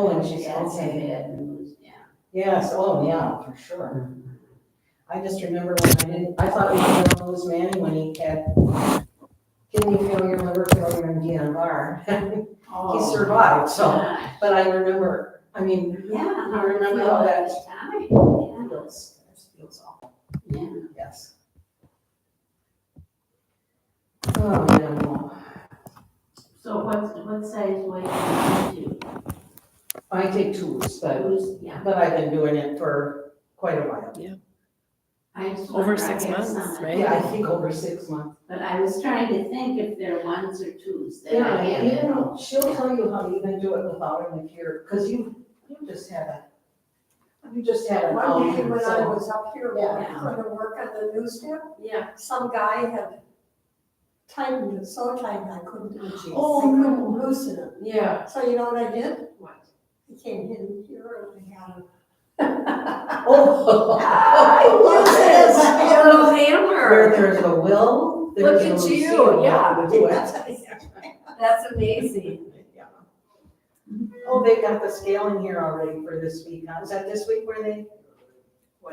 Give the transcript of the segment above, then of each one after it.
Oh, and she's That's okay. bad news, yeah. Yes, oh, yeah, for sure. I just remember when I thought we were gonna lose Manny when he had kidney failure, liver failure, and DNR. He Oh, survived, so, gosh. but I remember, I mean, Yeah. I remember all that. Time, yeah. Feels awful, Yeah. yes. Oh, yeah. So what size weight do you I take tubes, but do? Yeah. I've been doing it for quite a while. I just Over wonder, I 6 had months, some- right? Yeah, I think over 6 months. But I was trying to think if they're ones or twos that I Yeah, had. even, she'll tell you how to even do it without him if you're, because you just had an One day when I so- was up here Yeah. for the work on the news tip, Yeah. some guy had tightened it so tight I couldn't, I Oh, couldn't loosen it. Yeah. So you know what I did? What? I came in here and I got him. Oh. A little Where hammer. there's a will, there's Look a at you, Lucille yeah. to do it. That's amazing. Yeah. Oh, they got the scale in here already for this week, huh? Is that this week where they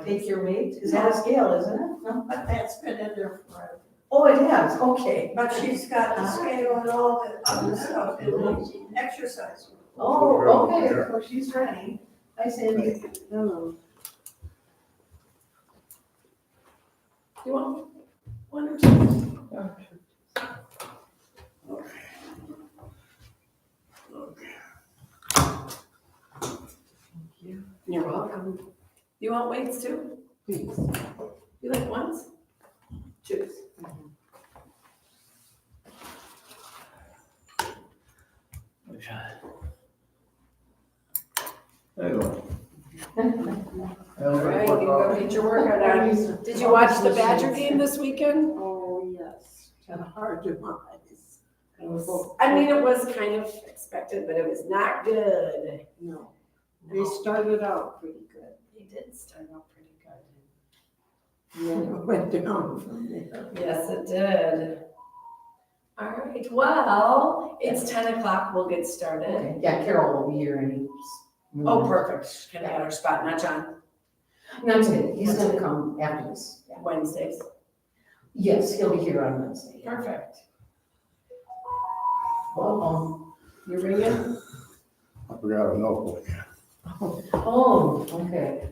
take your weight? Is that a scale, isn't it? No? But that's been in there forever. Oh, it has, okay. But she's got the scale and all the other stuff in the exercise room. Oh, okay, so she's ready. Hi, Sandy. Hello. You want one or two? You're welcome. You want weights too? Please. You like ones? Twos. There you go. All right, you can go get your workout on. Did you watch the Badger game this weekend? Oh, yes, hard to find. I mean, it was kind of expected, but it was not good. No, they started out pretty good. They did start out pretty good. And then it went down from there. Yes, it did. All right, well, it's 10 o'clock, we'll get started. Okay, yeah, Carol will be here any. Oh, perfect, can I get our spot, not John, Not today, he's gonna come after this. Yeah. Wednesdays. Yes, he'll be here on Wednesday. Perfect. Well, You ringing? I forgot a notebook. oh, okay.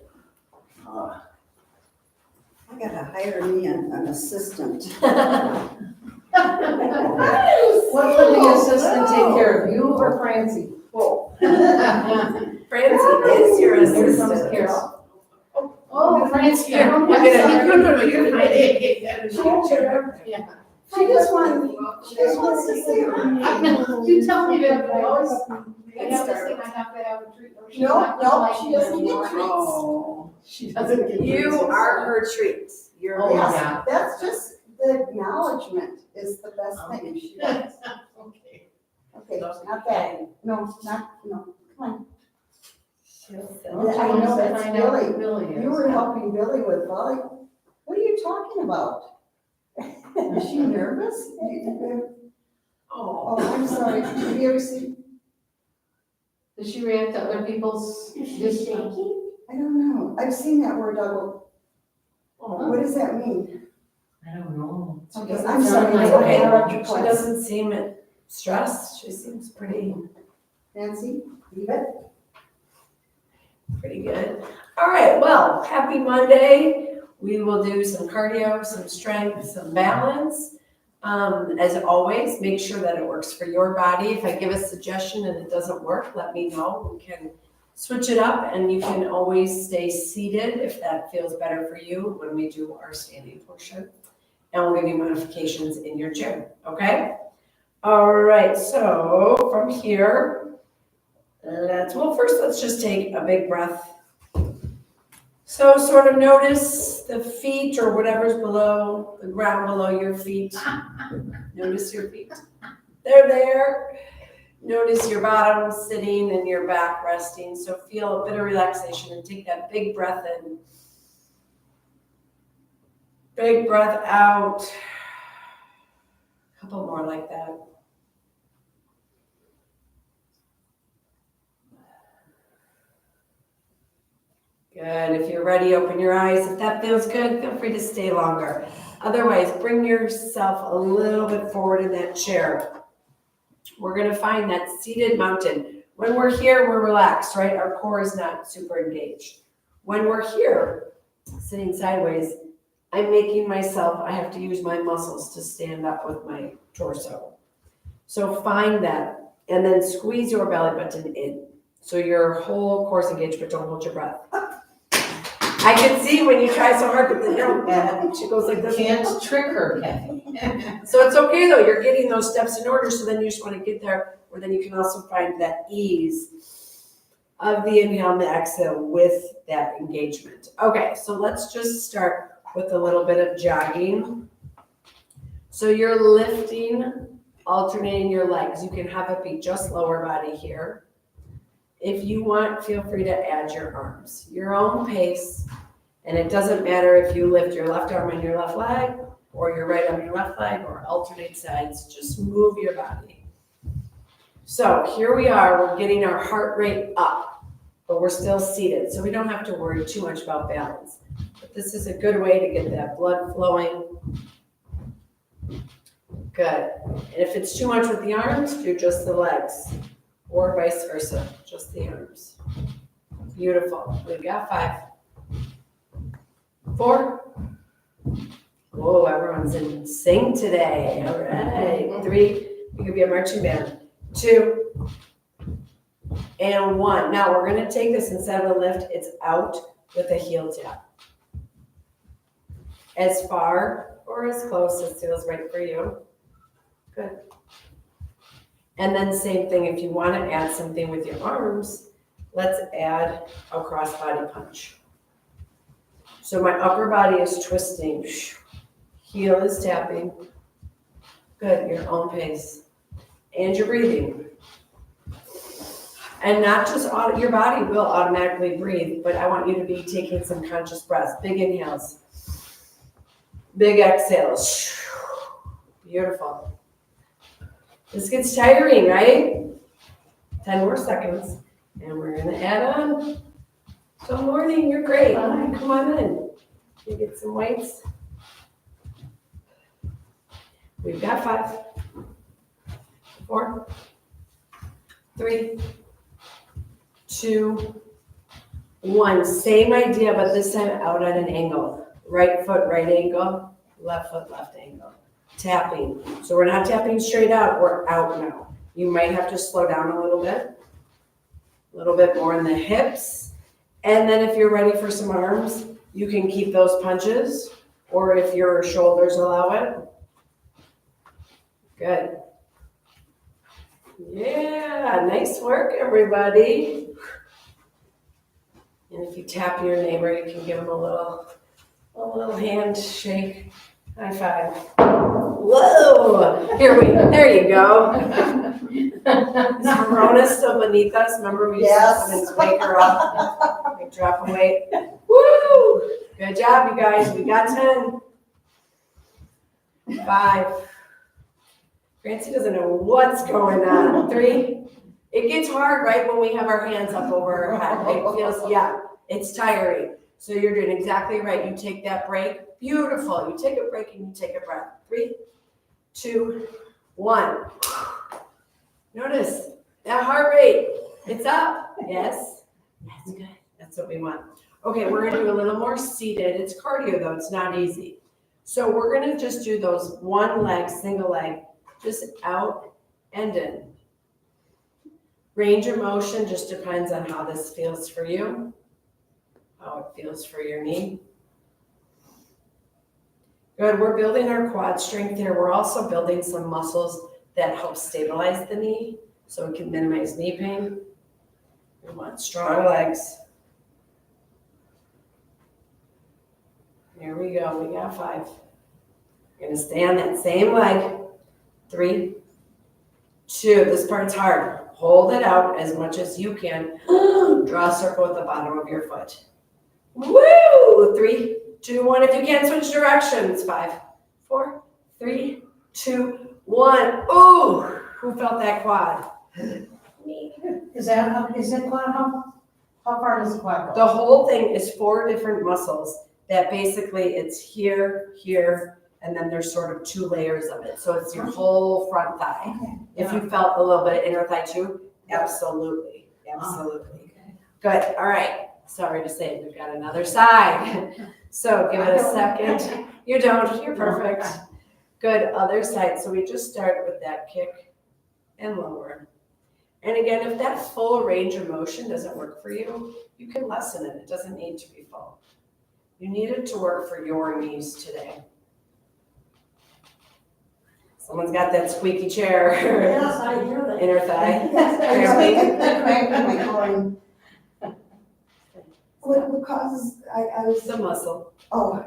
I gotta hire me an assistant. What would the assistant take care of, you or Francie? Oh, Francie is your Here comes assistant. Carol. Oh, Francie. No, you're fine. Yeah. she just wants to see her. You tell me that, but I always. I have this thing I have to have a treat. No, she doesn't get treats. Oh, She doesn't get. you are her treat. You're Oh, yes. yeah. That's just the acknowledgement is the best thing she does. Okay. Okay, not that, no, come on. I I know that's Billy. You were helping Billy with volley. What are you talking about? Is she nervous? Oh, Oh, I'm sorry. Have you ever seen, Does she react to other people's? Is she shaking? I don't know. I've seen that word double. What does that mean? I don't know. Okay, I'm sorry. it's I okay. interrupted your She class. doesn't seem stressed. She seems pretty Nancy, leave it. good. All right, well, happy Monday. We will do some cardio, some strength, some balance. As always, make sure that it works for your body. If I give a suggestion and it doesn't work, let me know. We can switch it up, and you can always stay seated if that feels better for you when we do our standing portion. And we'll give you modifications in your gym, okay? All right, so from here, let's just take a big breath. So sort of notice the feet or whatever's below, the ground below your feet. Notice your feet. They're there. Notice your bottom sitting and your back resting. So feel a bit of relaxation and take that big breath in. Big breath out. A couple more like that. Good. If you're ready, open your eyes. If that feels good, feel free to stay longer. Otherwise, bring yourself a little bit forward in that chair. We're going to find that seated mountain. When we're here, we're relaxed, right? Our core is not super engaged. When we're here, sitting sideways, I'm making myself, I have to use my muscles to stand up with my torso. So find that, and then squeeze your belly button in. So your whole core is engaged, but don't hold your breath. I can see when you try so hard, but then she goes like this. Can't trick her, Kathy. So it's okay though, you're getting those steps in order, so then you just want to get there, where then you can also find that ease of the inhale and the exhale with that engagement. Okay, so let's just start with a little bit of jogging. So you're lifting, alternating your legs. You can have it be just lower body here. If you want, feel free to add your arms, your own pace. And it doesn't matter if you lift your left arm on your left leg or your right arm on your left leg or alternate sides, just move your body. So here we are, we're getting our heart rate up, but we're still seated. So we don't have to worry too much about balance. But this is a good way to get that blood flowing. Good. And if it's too much with the arms, do just the legs. Or vice versa, just the arms. Beautiful. We've got 5, 4. Whoa, everyone's in sync today. All right. 3. You could be a marching band. 2. And 1. Now we're going to take this instead of a lift, it's out with a heel tap. As far or as close as feels right for you. Good. And then same thing, if you want to add something with your arms, let's add a cross-body punch. So my upper body is twisting, heel is tapping. Good, your own pace. And you're breathing. And not just your body will automatically breathe, but I want you to be taking some conscious breaths. Big inhales, big exhales. Beautiful. This gets tiring, right? 10 more seconds. And we're going to add on. Good morning, you're great. Come on in. You get some weights. We've got 5, 4, 3, 2, 1. Same idea, but this time out at an angle. Right foot, right angle. Left foot, left angle. Tapping. So we're not tapping straight out, we're out now. You might have to slow down a little bit more in the hips. And then if you're ready for some arms, you can keep those punches, or if your shoulders allow it. Good. Yeah, nice work, everybody. And if you tap your neighbor, you can give them a little handshake. High 5. Whoa! There you go. Is Verona still beneath us? Remember we used to come and wake her up? Like drop a weight. Woo! Good job, you guys. We got 10. 5. Francie doesn't know what's going on. 3. It gets hard, right, when we have our hands up over our head. It feels, it's tiring. So you're doing exactly right. You take that break. Beautiful. You take a break and you take a breath. 3, 2, 1. Notice that heart rate. It's up. Yes. That's good. That's what we want. Okay, we're going to do a little more seated. It's cardio, though. It's not easy. So we're going to just do those one leg, single leg, just out and in. Range of motion just depends on how this feels for you, how it feels for your knee. Good, we're building our quad strength here. We're also building some muscles that help stabilize the knee so we can minimize knee pain. We want strong legs. Here we go, we got 5. We're gonna stay on that same leg. 3, 2, this part's hard. Hold it out as much as you can. Draw a circle with the bottom of your foot. Woo! 3, 2, 1. If you can't switch directions. 5, 4, 3, 2, 1. Ooh! Who felt that quad? Me. Is it quad hump? How far does the quad go? The whole thing is 4 different muscles that basically it's here, here, and then there's sort of 2 layers of it. So it's your whole front thigh. If you felt a little bit of inner thigh too, absolutely, absolutely. Good, all right. Sorry to say, we've got another side. So give it a second. You don't, you're perfect. Good, other side. So we just start with that kick and lower. And again, if that full range of motion doesn't work for you, you can lessen it. It doesn't need to be full. You need it to work for your knees today. Someone's got that squeaky chair. Yes, I hear that. Inner thigh. What causes, I was, It's a muscle. oh,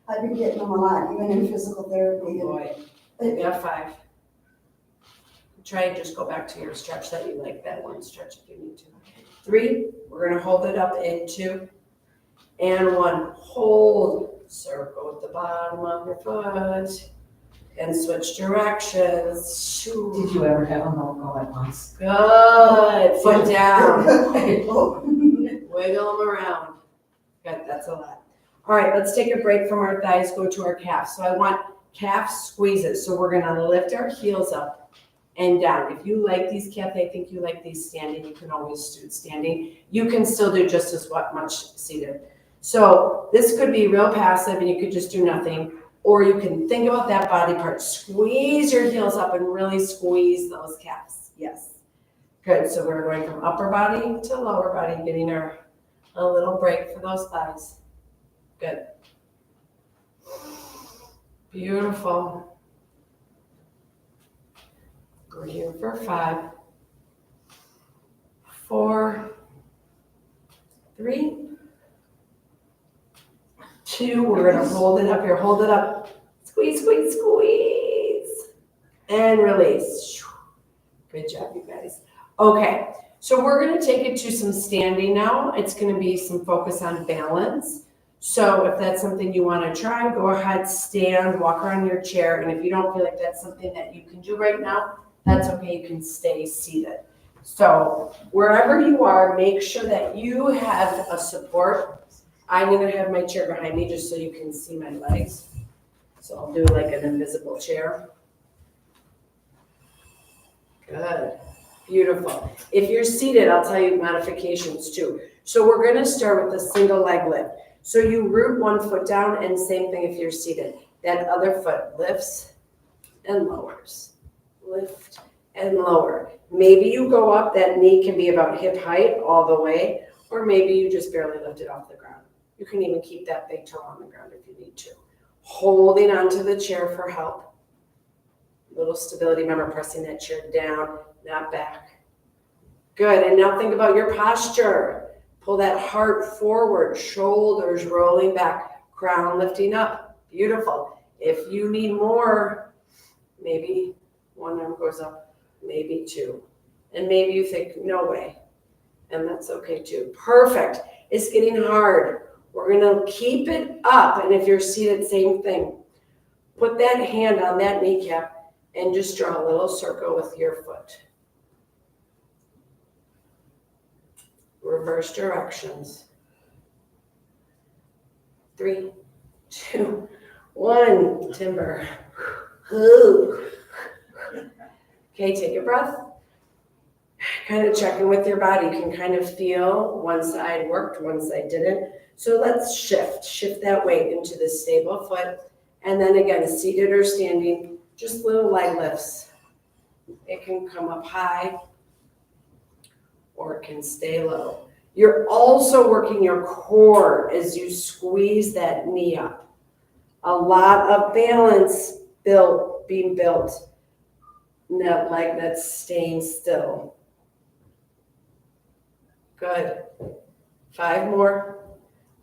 I've been getting them a lot, even in physical therapy. Boy, you have 5. Try and just go back to your stretch that you like, that one stretch if you need to. 3, we're gonna hold it up in 2, and 1. Hold, circle at the bottom of your foot, and switch directions. Did you ever have them all go at once? Good, foot down, Oh. wiggle them around. Good, that's a lot. All right, let's take a break from our thighs, go to our calves. So I want calf squeezes. So we're gonna lift our heels up and down. If you like these, Kathy, I think you like these standing, you can always do standing. You can still do just as much seated. So this could be real passive and you could just do nothing, or you can think about that body part. Squeeze your heels up and really squeeze those calves. Yes. Good, so we're going from upper body to lower body, getting a little break for those thighs. Good. Beautiful. We're here for 5, 4, 3, 2. We're gonna hold it up here, hold it up. Squeeze, squeeze, squeeze. And release. Good job, you guys. Okay, so we're gonna take it to some standing now. It's gonna be some focus on balance. So if that's something you wanna try, go ahead, stand, walk around your chair. And if you don't feel like that's something that you can do right now, that's okay, you can stay seated. So wherever you are, make sure that you have a support. I'm gonna have my chair behind me just so you can see my legs. So I'll do like an invisible chair. Good, beautiful. If you're seated, I'll tell you modifications too. So we're gonna start with a single leg lift. So you root one foot down, and same thing if you're seated. That other foot lifts and lowers. Lift and lower. Maybe you go up, that knee can be about hip height all the way, or maybe you just barely lift it off the ground. You can even keep that big toe on the ground if you need to. Holding onto the chair for help. Little stability, remember pressing that chair down, not back. Good, and now think about your posture. Pull that heart forward, shoulders rolling back, crown lifting up. Beautiful. If you need more, maybe 1 arm goes up, maybe 2. And maybe you think, no way. And that's okay too. Perfect. It's getting hard. We're gonna keep it up. And if you're seated, same thing. Put that hand on that kneecap and just draw a little circle with your foot. Reverse directions. 3, 2, 1. Timber. Okay, take a breath. Kind of check in with your body. You can kind of feel one side worked, one side didn't. So let's shift that weight into the stable foot. And then again, seated or standing, just little leg lifts. It can come up high or it can stay low. You're also working your core as you squeeze that knee up. A lot of balance being built in that leg that's staying still. Good. 5 more.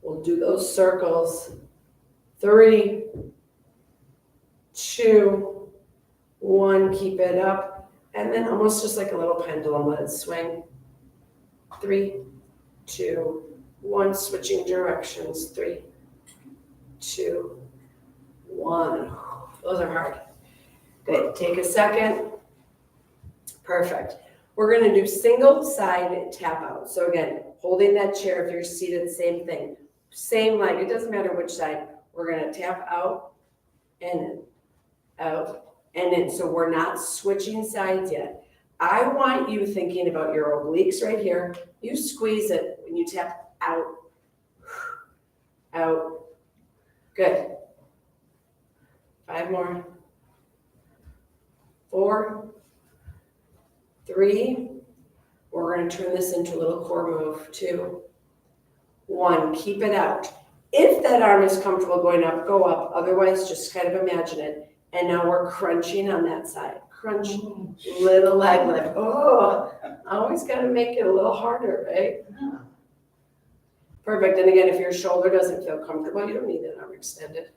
We'll do those circles. 3, 2, 1. Keep it up. And then almost just like a little pendulum, let it swing. 3, 2, 1. Switching directions. 3, 2, 1. Those are hard. Good. Take a second. Perfect. We're going to do single side tap out. So again, holding that chair. If you're seated, same thing. Same leg, it doesn't matter which side. We're gonna tap out and in, out and in. So we're not switching sides yet. I want you thinking about your obliques right here. You squeeze it when you tap out, out. Good. 5 more. 4, 3. We're going to turn this into a little core move. 2, 1. Keep it out. If that arm is comfortable going up, go up. Otherwise, just kind of imagine it. And now we're crunching on that side. Crunch, little leg lift. Oh, always got to make it a little harder, right? Perfect. And again, if your shoulder doesn't feel comfortable, you don't need that arm extended.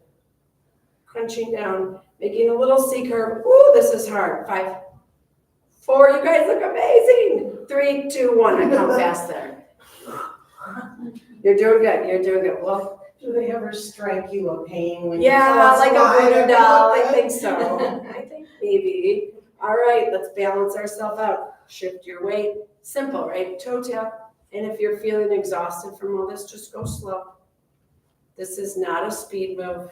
Crunching down, making a little C curve. Ooh, this is hard. 5, 4. You guys look amazing. 3, 2, 1. I count fast there. You're doing good. You're doing good. Well, Do they ever strike you a pain when you yeah, cross like a line? voodoo doll. I think so. I think maybe. All right, let's balance ourselves out. Shift your weight. Simple, right? Toe tap. And if you're feeling exhausted from all this, just go slow. This is not a speed move.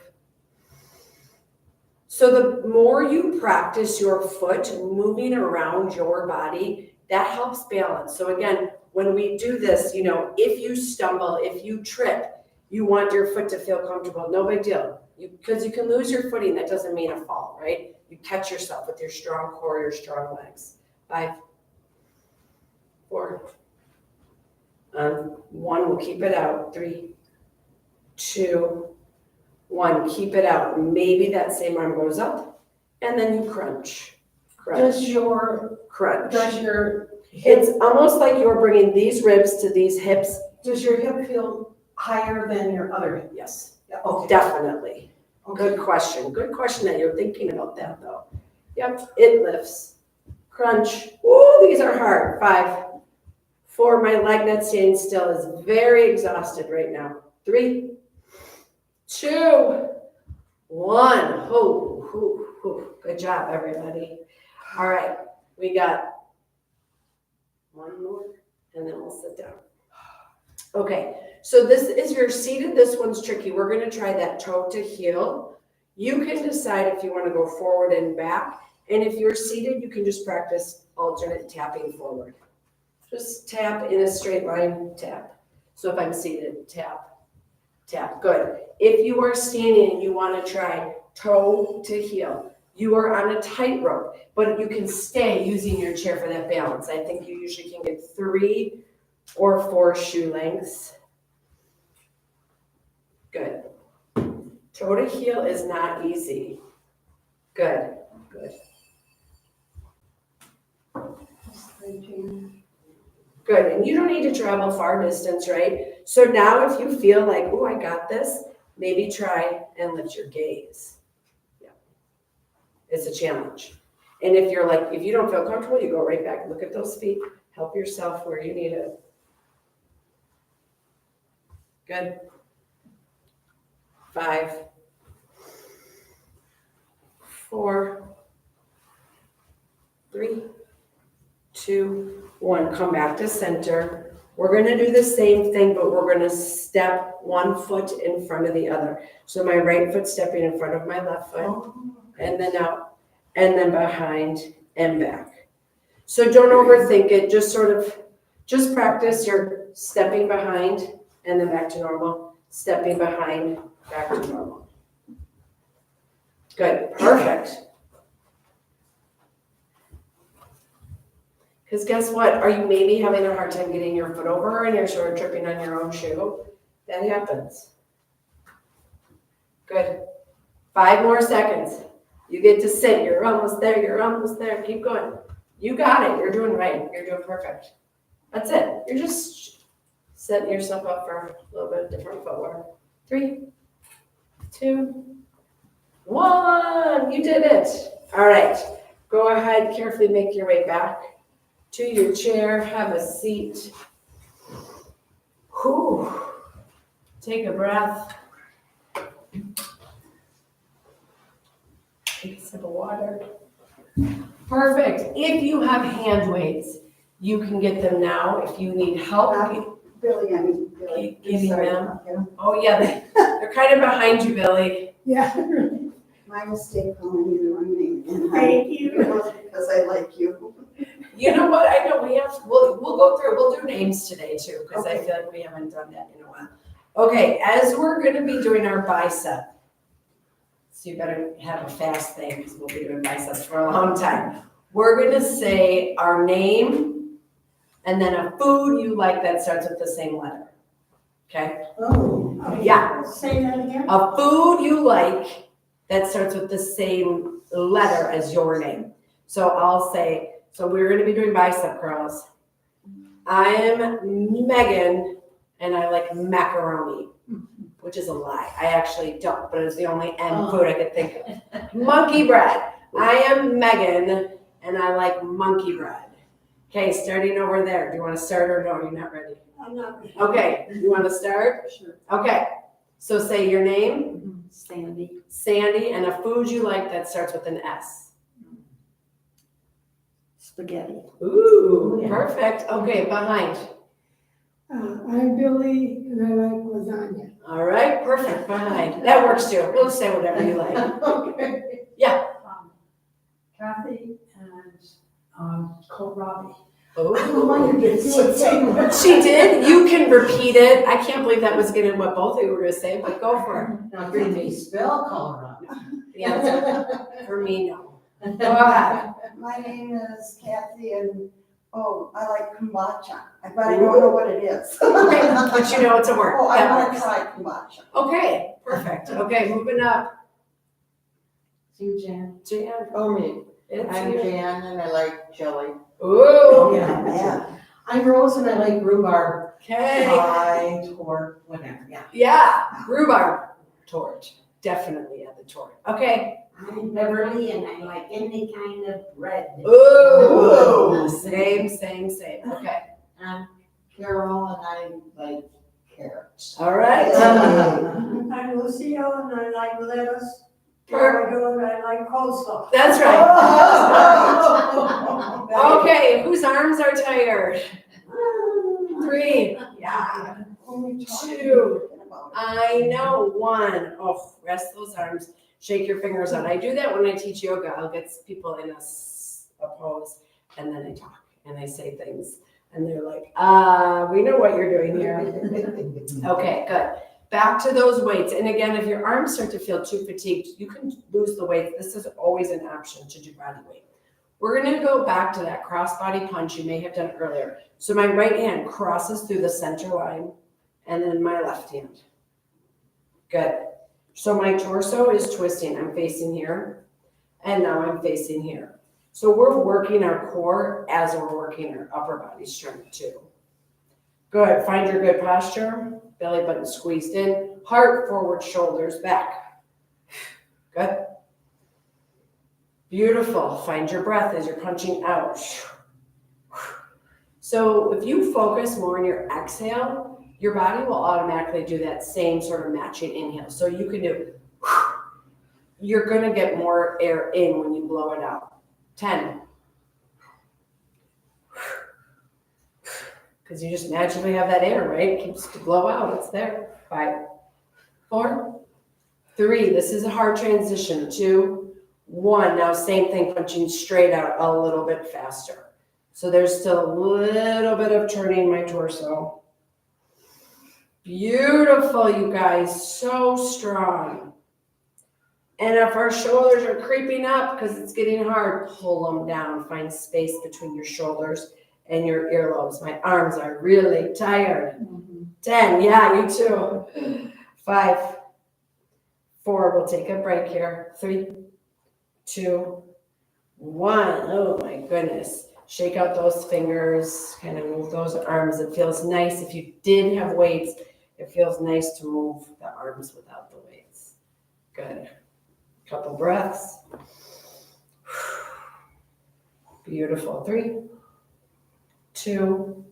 So the more you practice your foot moving around your body, that helps balance. So again, when we do this, if you stumble, if you trip, you want your foot to feel comfortable. No big deal. Because you can lose your footing. That doesn't mean a fall, right? You catch yourself with your strong core, your strong legs. 5, 4, 1. We'll keep it out. 3, 2, 1. Keep it out. Maybe that same arm goes up, and then you crunch. Does your Crunch. hip, It's almost like you're bringing these ribs to these hips. does your hip feel higher than your other hip? Yes, Yeah, okay. definitely. Okay. Good question. Good question that you're thinking about that though. Yep, it lifts. Crunch. Ooh, these are hard. 5, 4. My leg not staying still is very exhausted right now. 3, 2, 1. Good job, everybody. All right, we got 1 more, and then we'll sit down. Okay, so this is your seated. This one's tricky. We're going to try that toe to heel. You can decide if you want to go forward and back. And if you're seated, you can just practice alternate tapping forward. Just tap in a straight line, tap. So if I'm seated, tap, tap. Good. If you are standing and you want to try toe to heel, you are on a tightrope, but you can stay using your chair for that balance. I think you usually can get 3 or 4 shoe lengths. Good. Toe to heel is not easy. Good, good. Good, and you don't need to travel far distance, right? So now if you feel like, oh, I got this, maybe try and lift your gaze. Yeah. It's a challenge. And if you don't feel comfortable, you go right back, look at those feet, help yourself where you need it. Good. 5, 4, 3, 2, 1. Come back to center. We're going to do the same thing, but we're going to step one foot in front of the other. So my right foot stepping in front of my left foot, and then out, and then behind and back. So don't overthink it. Just practice your stepping behind and then back to normal. Stepping behind, back to normal. Good, perfect. Because guess what? Are you maybe having a hard time getting your foot over and you're sort of tripping on your own shoe? That happens. Good. 5 more seconds. You get to sit. You're almost there. You're almost there. Keep going. You got it. You're doing right. You're doing perfect. That's it. You're just setting yourself up for a little bit different footwork. 3, 2, 1. You did it. All right. Go ahead. Carefully make your way back to your chair. Have a seat. Whew. Take a breath. Take a sip of water. Perfect. If you have hand weights, you can get them now. If you need help, Billy, I mean, Billy. Getting Sorry them. about him. Oh, yeah, they're kind of behind you, Billy. Yeah. My mistake calling you the wrong name. And Thank you. It was because I like you. You know what, I know we'll go through, we'll do names today too, because I feel like we haven't done that in a while. Okay, as we're gonna be doing our bicep, so you better have a fast thing, because we'll be doing biceps for a long time. We're gonna say our name, and then a food you like that starts with the same letter. Okay? Oh, Yeah. Say that again? A food you like that starts with the same letter as your name. So I'll say, so we're gonna be doing bicep curls. I am Megan and I like macaroni, which is a lie. I actually don't, but it's the only M food I could think of. Monkey bread. I am Megan and I like monkey bread. Okay, starting over there. Do you wanna start or no, you're not ready? I'm not. Okay, you wanna start? Sure. Okay, so say your name, Sandy. Sandy, and a food you like that starts with an S. Spaghetti. Ooh, Yeah. perfect. Okay, behind. I'm Billy and I like lasagna. All right, perfect, behind. That works too. We'll say whatever you like. okay. Kathy and kohlrabi. Ooh. She did. You can repeat it. I can't believe that was getting what both of you were gonna say, but go for Now, did they spell Colorado? it. The answer for me, no. Go ahead. My name is Kathy and, I like kombucha, but I don't know what it is. Okay, but you know it's a word. Oh, I That want to works. try kombucha. Okay, perfect. Okay, moving up. You, Jan? Jan, Oh, me. it's I'm you. Jan and I like jelly. Ooh. Yeah. I'm Rose and I like rhubarb Okay. pie, or whatever, yeah. Yeah, rhubarb tort. Definitely at the tort. Okay. I'm Beverly and I like any kind of bread. Ooh. Same. Okay. I'm Carol and I like carrots. All right. I'm Lucio and I like lettuce. And I like coleslaw. That's right. Oh. Okay, whose arms are tired? 3. Yeah. Only 2. I know. 1. Oh, rest those arms. Shake your fingers out. I do that when I teach yoga. I'll get people in a pose and then I talk and I say things and they're like, we know what you're doing here. Okay, good. Back to those weights. And again, if your arms start to feel too fatigued, you can lose the weight. This is always an option to do body weight. We're gonna go back to that cross body punch you may have done earlier. So my right hand crosses through the center line and then my left hand. Good. So my torso is twisting. I'm facing here and now I'm facing here. So we're working our core as we're working our upper body strength too. Good. Find your good posture. Belly button squeezed in. Heart forward, shoulders back. Good. Beautiful. Find your breath as you're punching out. So if you focus more on your exhale, your body will automatically do that same sort of matching inhale. So you can do, you're gonna get more air in when you blow it out. 10. Because you just magically have that air, right? It keeps to blow out, it's there. 5, 4, 3, this is a hard transition. 2, 1, now same thing, punching straight out a little bit faster. So there's still a little bit of turning my torso. Beautiful, you guys, so strong. And if our shoulders are creeping up because it's getting hard, pull them down. Find space between your shoulders and your earlobes. My arms are really tired. 10, yeah, you too. 5, 4, we'll take a break here. 3, 2, 1. Oh my goodness. Shake out those fingers, kind of move those arms. It feels nice. If you did have weights, it feels nice to move the arms without the weights. Good. Couple breaths. Beautiful. 3, 2,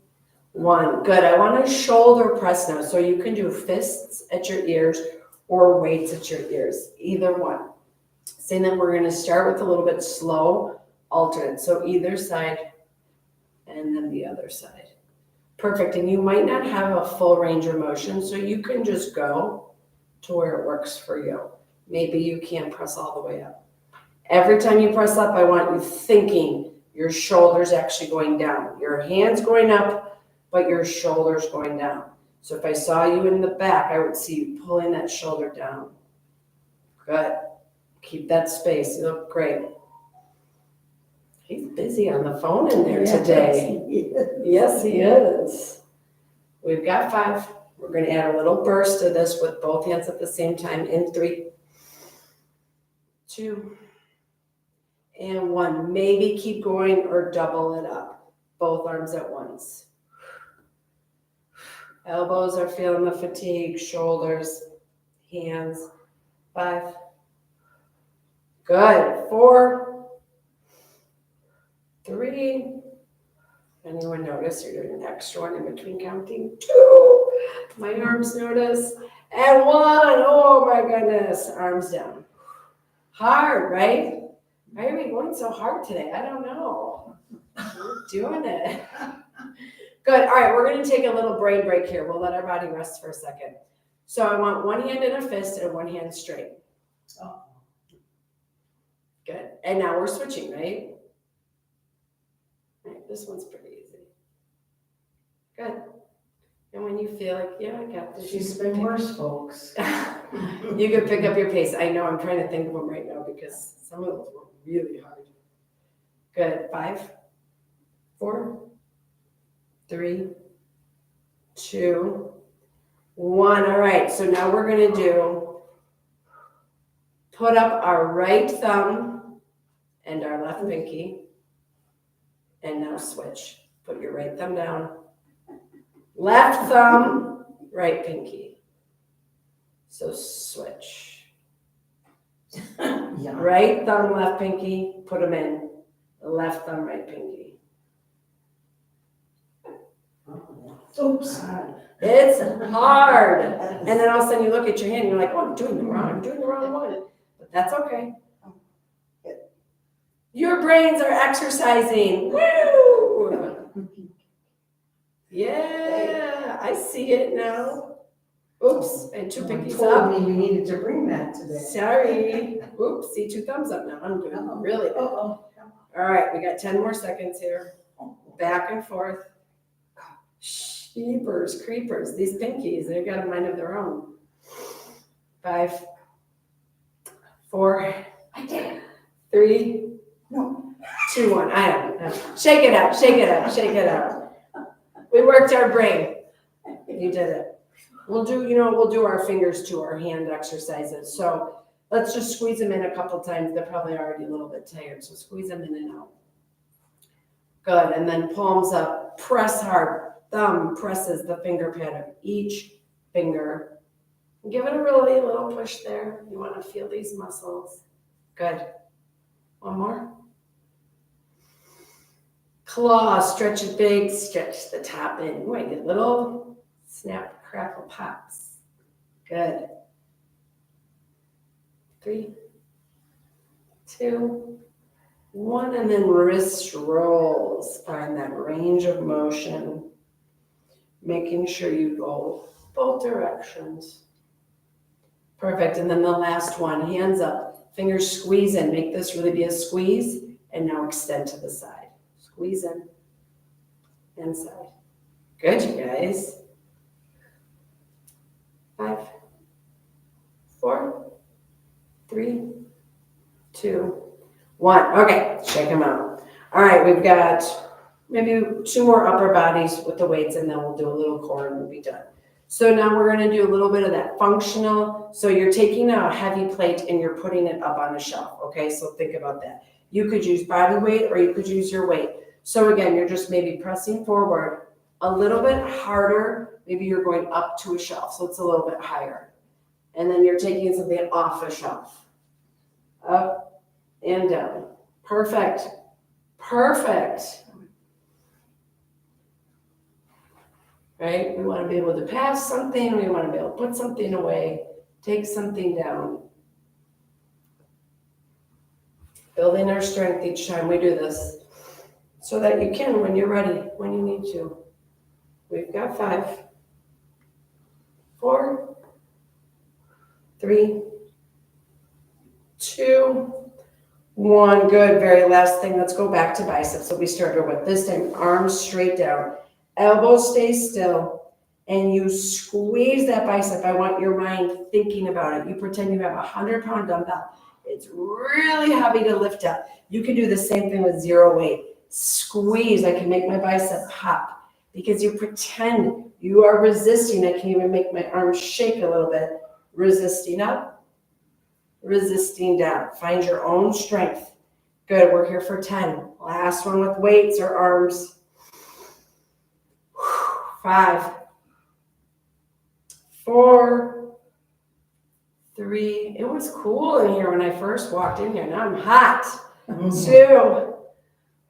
1. Good. I want to shoulder press now. So you can do fists at your ears or weights at your ears. Either one. Saying that we're going to start with a little bit slow alternate. So either side and then the other side. Perfect, and you might not have a full range of motion, so you can just go to where it works for you. Maybe you can't press all the way up. Every time you press up, I want you thinking your shoulders actually going down. Your hands going up, but your shoulders going down. So if I saw you in the back, I would see you pulling that shoulder down. Good. Keep that space. You look great. He's busy on the phone in there today. Yes, he is. We've got 5. We're going to add a little burst to this with both hands at the same time in 3, 2, and 1. Maybe keep going or double it up. Both arms at once. Elbows are feeling the fatigue, shoulders, hands. 5. Good. 4, 3. Anyone notice you're doing an extra one in between counting? 2. My arms notice. And 1. Oh my goodness. Arms down. Hard, right? Why are we going so hard today? I don't know. We're doing it. Good. All right, we're going to take a little brain break here. We'll let our body rest for a second. So I want one hand in a fist and one hand straight. Oh. Good. And now we're switching, right? All right, this one's pretty easy. Good. And when you feel like, yeah, I got this. She's been worse, folks. You can pick up your pace. I know I'm trying to think of them right now because some of those were really hard. Good. 5, 4, 3, 2, 1. All right. So now we're going to do put up our right thumb and our left pinky. And now switch. Put your right thumb down. Left thumb, right pinky. So switch. Yeah. Right thumb, left pinky, put them in. Left thumb, right pinky. Oops. It's hard. And then all of a sudden you look at your hand and you're like, oh, I'm doing the wrong one. But that's okay. Your brains are exercising. Woo! Yeah, I see it now. Oops, and 2 pinkies Told up. me we needed to bring that today. Sorry. Oops, see 2 thumbs up now. I'm doing really bad. Uh-oh. All right, we got 10 more seconds here. Back and forth. Sheepers, creepers. These pinkies, they've got a mind of their own. 5, 4, 3, 2, 1. I don't know. Shake it out, shake it out, shake it out. We worked our brain. You did it. We'll do our fingers too, our hand exercises. So let's just squeeze them in a couple times. They're probably already a little bit tired. So squeeze them in and out. Good. And then palms up. Press hard. Thumb presses the finger pad of each finger. Give it a really little push there. You want to feel these muscles. Good. One more. Claw, stretch it big, stretch the top in. Ooh, I get little snap, crackle pops. Good. 3, 2, 1, and then wrist rolls. Find that range of motion, making sure you go both directions. Perfect. And then the last one, hands up, fingers squeeze in. Make this really be a squeeze, and now extend to the side. Squeeze in, inside. Good, you guys. 5, 4, 3, 2, 1. Okay, check them out. All right, we've got maybe 2 more upper bodies with the weights, and then we'll do a little core and we'll be done. So now we're going to do a little bit of that functional. So you're taking a heavy plate and you're putting it up on a shelf. Okay, so think about that. You could use body weight or you could use your weight. So again, you're just maybe pressing forward a little bit harder. Maybe you're going up to a shelf, so it's a little bit higher. And then you're taking something off a shelf. Up and down. Perfect. Perfect. Right? We want to be able to pass something. We want to be able to put something away, take something down. Building our strength each time we do this so that you can when you're ready, when you need to. We've got 5, 4, 3, 2, 1. Good. Very last thing. Let's go back to biceps. So we started with this time, arms straight down, elbows stay still, and you squeeze that bicep. I want your mind thinking about it. You pretend you have a 100-pound dumbbell. It's really heavy to lift up. You can do the same thing with 0 weight. Squeeze. I can make my bicep pop because you pretend you are resisting. I can even make my arms shake a little bit. Resisting up, resisting down. Find your own strength. Good. We're here for 10. Last one with weights or arms. 5, 4, 3. It was cool in here when I first walked in here. Now I'm hot. 2,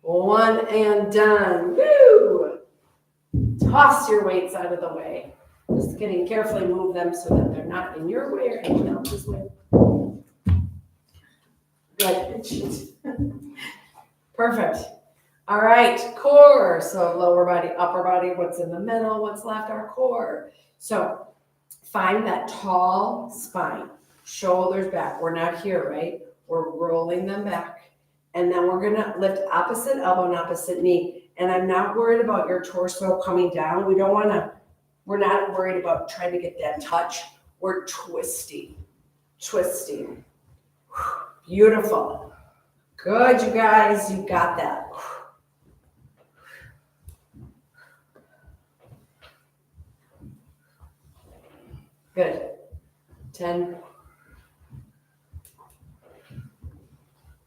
1, and done. Woo! Toss your weights out of the way. Just kidding. Carefully move them so that they're not in your way or anyone else's way. Good. Perfect. All right, core. So lower body, upper body, what's in the middle, what's left, our core. So find that tall spine, shoulders back. We're not here, right? We're rolling them back. And then we're gonna lift opposite elbow and opposite knee. And I'm not worried about your torso coming down. We're not worried about trying to get that touch. We're twisting. Beautiful. Good, you guys, you got that. Good. 10.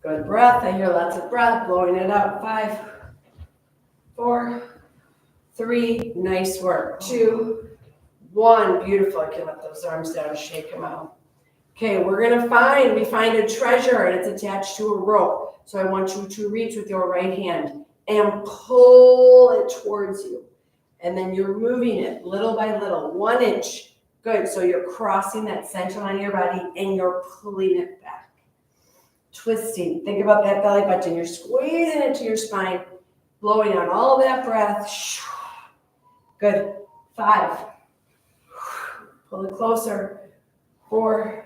Good breath. I hear lots of breath, blowing it out. 5, 4, 3. Nice work. 2, 1. Beautiful. I can let those arms down, shake them out. Okay, we find a treasure and it's attached to a rope. So I want you to reach with your right hand and pull it towards you. And then you're moving it little by little, 1 inch. Good, so you're crossing that center line of your body and you're pulling it back. Twisting, think about that belly button. You're squeezing into your spine, blowing out all that breath. Good, 5. Pull it closer. 4,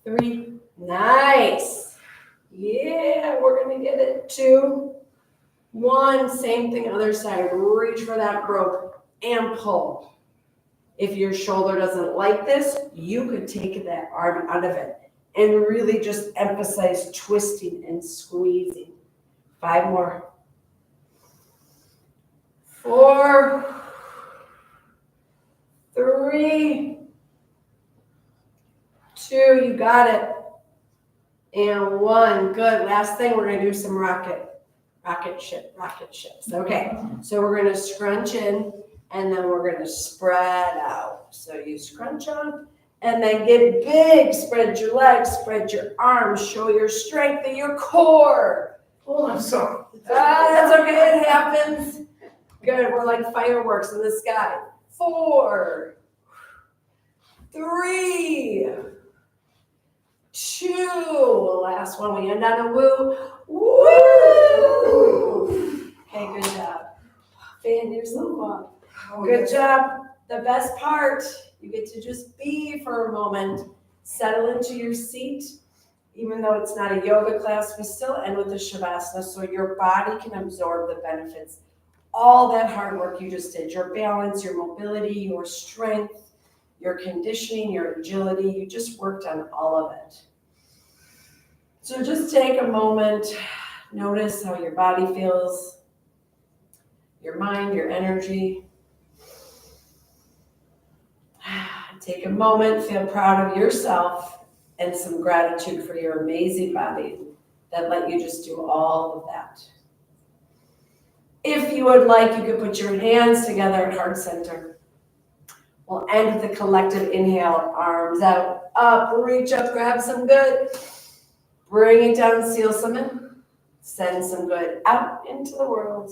3, nice. Yeah, we're gonna get it. 2, 1, same thing other side. Reach for that rope and pull. If your shoulder doesn't like this, you could take that arm out of it and really just emphasize twisting and squeezing. 5 more. 4, 3, 2, you got it. And 1, good. Last thing, we're gonna do some rocket shifts. Okay, so we're gonna scrunch in and then we're gonna spread out. So you scrunch up and then get big. Spread your legs, spread your arms, show your strength in your core. Oh, I'm sorry. That's okay, it happens. Good, we're like fireworks in the sky. 4, 3, 2, last one, we end on a woo. Woo! Okay, good job. Fan yourself up. Good job. The best part, you get to just be for a moment, settle into your seat. Even though it's not a yoga class, we still end with the Shavasana so your body can absorb the benefits. All that hard work you just did, your balance, your mobility, your strength, your conditioning, your agility, you just worked on all of it. So just take a moment, notice how your body feels, your mind, your energy. Take a moment, feel proud of yourself and some gratitude for your amazing body that let you just do all of that. If you would like, you could put your hands together at heart center. We'll end with a collective inhale, arms out, up, reach up, grab some good. Bring it down, seal some in. Send some good out into the world.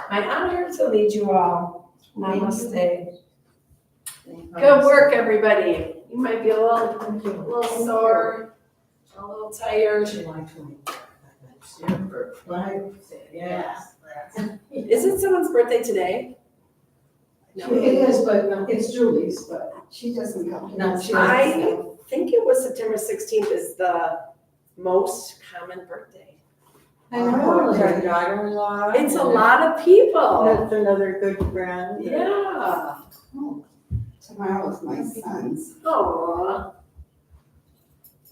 My honor to lead you all. Namaste. Good work, everybody. You might be a little sore, a little tired. She liked me. Super. Like, yes. Isn't someone's birthday today? It is, but no, it's Julie's, but she doesn't come. No, she I doesn't. think it was September 16th is the most common birthday. I know, her daughter-in-law. It's a lot of people. That's another good friend. Yeah. Tomorrow's my son's. Aw.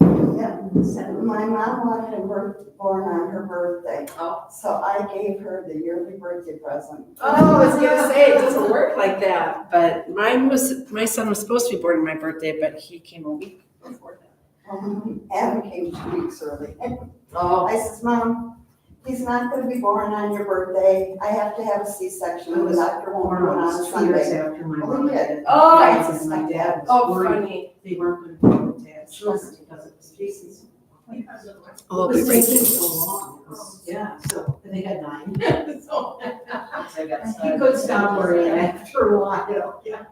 Yeah, my mom wanted him born on her birthday. Oh. So I gave her the yearly birthday present. Oh, I was gonna say, it doesn't work like that, but my son was supposed to be born on my birthday, but he came a week before that. Adam came 2 weeks early. Oh. I says, Mom, he's not gonna be born on your birthday. I have to have a C-section. The doctor won't do it on a 2 years Sunday. after my Oh, birthday. yeah. Oh, And my dad was Oh, worried funny. they weren't going to do dad's children because it was Jason's. Oh, It was great. taking so long. It was- Yeah, so, and they had 9. So, I got he started. could stop worrying after a while, yeah.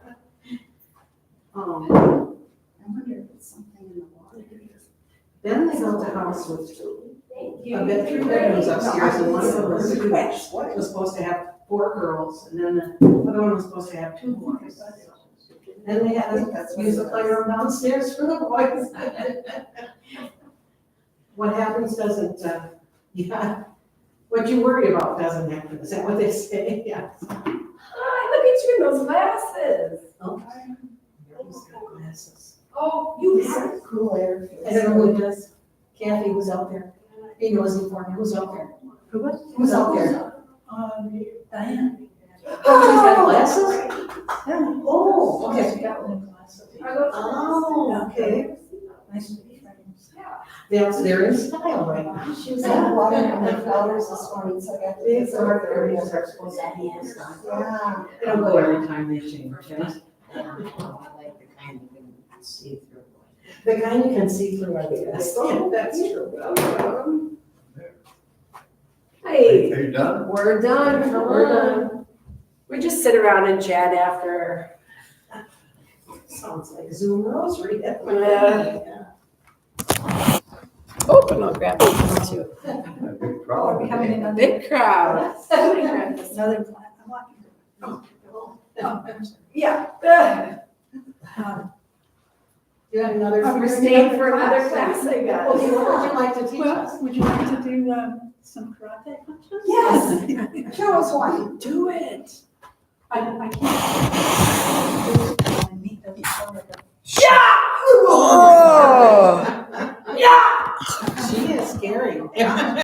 I wonder if it's something in the water. Then they built a house with Thank a bed, 3 bedrooms upstairs, and one of them was huge. What? It was supposed to have 4 girls, and then the other one was supposed to have 2 boys. Then they had to use the playroom downstairs for the boys. What happens doesn't, yeah, what you worry about doesn't happen, is that what they say? Yeah. Hi, look at you in those glasses. Okay. He's got glasses. Oh, you It's have. a cool air. I don't know who it is. Kathy was out there. He knows it for me. Who's out there? Who was? Who's out there? Diane. Oh, she's got glasses? Oh, She okay. got one glass of Oh, okay. Nice to be friends. They're in style right now. She was on water and the flowers this morning, so I got to. These are areas are supposed to be in style. Yeah. They don't go every time they change. I like the kind you can see through. The kind you can see through are the best. That's true. Hey, Are you done? we're done. Come on. We just sit around and chat after. Sounds like Zoom rosary. Yeah. Oh, and I'll grab one too. A big Are crowd. we having another? Big crowd. Another class. I'm walking. Yeah. You had another. Oh, We're staying for another class, I guess. Okay, what would you like to teach us? Well, would you like to do some karate functions? Yes, show us one. Do it. I can't. My knee doesn't feel like a. Yeah! Oh! Yeah! She is scary.